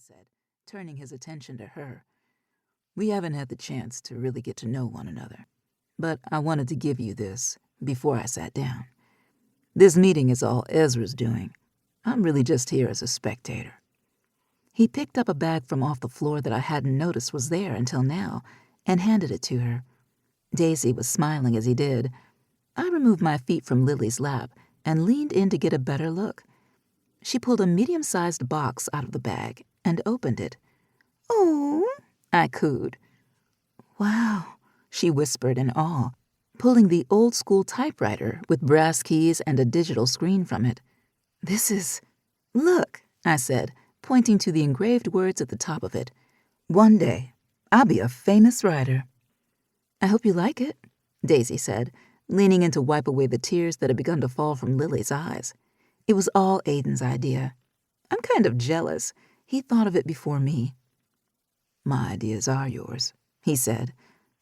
said, turning his attention to her. "We haven't had the chance to really get to know one another, but I wanted to give you this before I sat down. This meeting is all Ezra's doing. I'm really just here as a spectator." He picked up a bag from off the floor that I hadn't noticed was there until now and handed it to her. Daisy was smiling as he did. I removed my feet from Lily's lap and leaned in to get a better look. She pulled a medium-sized box out of the bag and opened it. "Oh," I cooed. "Wow," she whispered in awe, pulling the old-school typewriter with brass keys and a digital screen from it. "This is—" "Look," I said, pointing to the engraved words at the top of it. "One day, I'll be a famous writer." "I hope you like it," Daisy said, leaning in to wipe away the tears that had begun to fall from Lily's eyes. It was all Aiden's idea. I'm kind of jealous. He thought of it before me. "My ideas are yours," he said.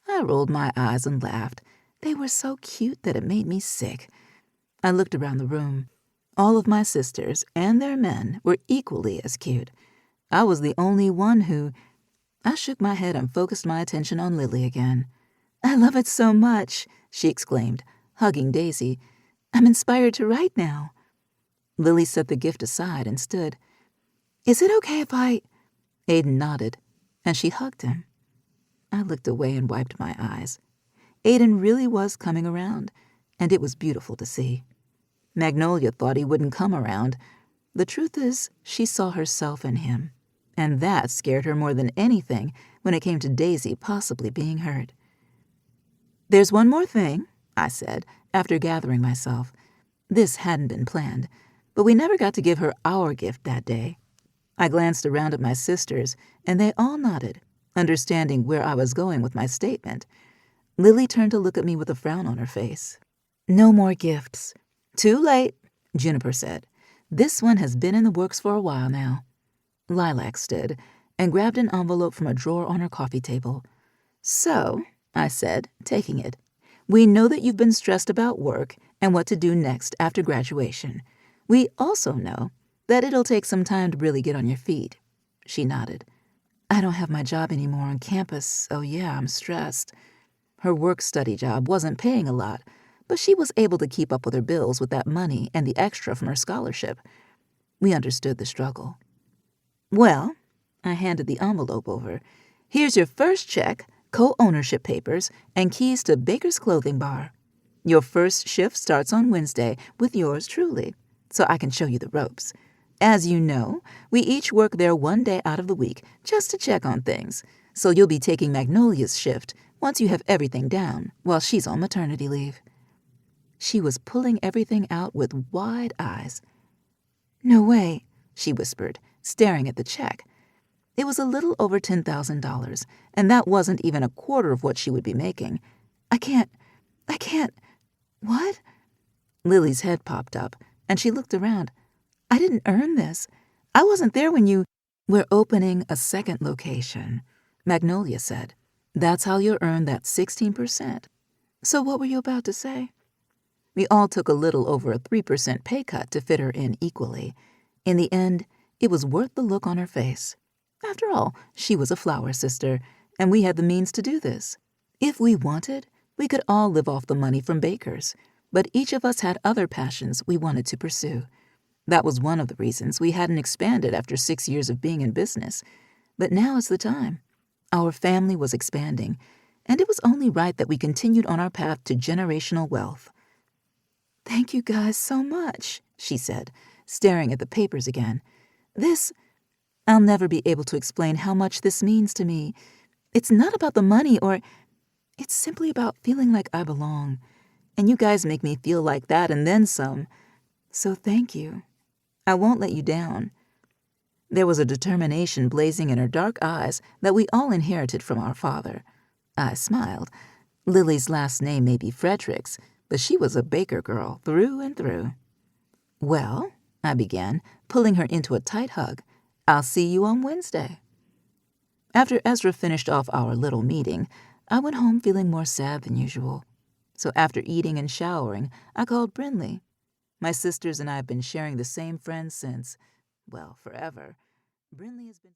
I rolled my eyes and laughed. They were so cute that it made me sick. I looked around the room. All of my sisters and their men were equally as cute. I was the only one who... I shook my head and focused my attention on Lily again. "I love it so much," she exclaimed, hugging Daisy. "I'm inspired to write now." Lily set the gift aside and stood. "Is it okay if I—" Aiden nodded, and she hugged him. I looked away and wiped my eyes. Aiden really was coming around, and it was beautiful to see. Magnolia thought he wouldn't come around. The truth is, she saw herself in him, and that scared her more than anything when it came to Daisy possibly being hurt. "There's one more thing," I said, after gathering myself. This hadn't been planned, but we never got to give her our gift that day. I glanced around at my sisters, and they all nodded, understanding where I was going with my statement. Lily turned to look at me with a frown on her face. "No more gifts." "Too late," Juniper said. "This one has been in the works for a while now." Lilac stood and grabbed an envelope from a drawer on her coffee table. "So," I said, taking it, "we know that you've been stressed about work and what to do next after graduation. We also know that it'll take some time to really get on your feet." She nodded. "I don't have my job anymore on campus, so yeah, I'm stressed." Her work-study job wasn't paying a lot, but she was able to keep up with her bills with that money and the extra from her scholarship. We understood the struggle. "Well," I handed the envelope over, "here's your first check, co-ownership papers, and keys to Baker's Clothing Bar. Your first shift starts on Wednesday with yours truly, so I can show you the ropes. As you know, we each work there one day out of the week just to check on things, so you'll be taking Magnolia's shift once you have everything down while she's on maternity leave." She was pulling everything out with wide eyes. "No way," she whispered, staring at the check. It was a little over $10,000, and that wasn't even a quarter of what she would be making. I can't, what?" Lily's head popped up, and she looked around. "I didn't earn this. I wasn't there when you—" "We're opening a second location," Magnolia said. "That's how you'll earn that 16%. So what were you about to say?" We all took a little over a 3% pay cut to fit her in equally. In the end, it was worth the look on her face. After all, she was a flower sister, and we had the means to do this. If we wanted, we could all live off the money from Baker's, but each of us had other passions we wanted to pursue. That was one of the reasons we hadn't expanded after 6 years of being in business. But now is the time. Our family was expanding, and it was only right that we continued on our path to generational wealth. "Thank you guys so much," she said, staring at the papers again. I'll never be able to explain how much this means to me. It's not about the money it's simply about feeling like I belong. And you guys make me feel like that and then some. So thank you. I won't let you down." There was a determination blazing in her dark eyes that we all inherited from our father. I smiled. Lily's last name may be Fredericks, but she was a Baker girl through and through. "Well," I began, pulling her into a tight hug, "I'll see you on Wednesday." After Ezra finished off our little meeting, I went home feeling more sad than usual. So after eating and showering, I called Brinley. My sisters and I have been sharing the same friends since, well, forever. Brinley has been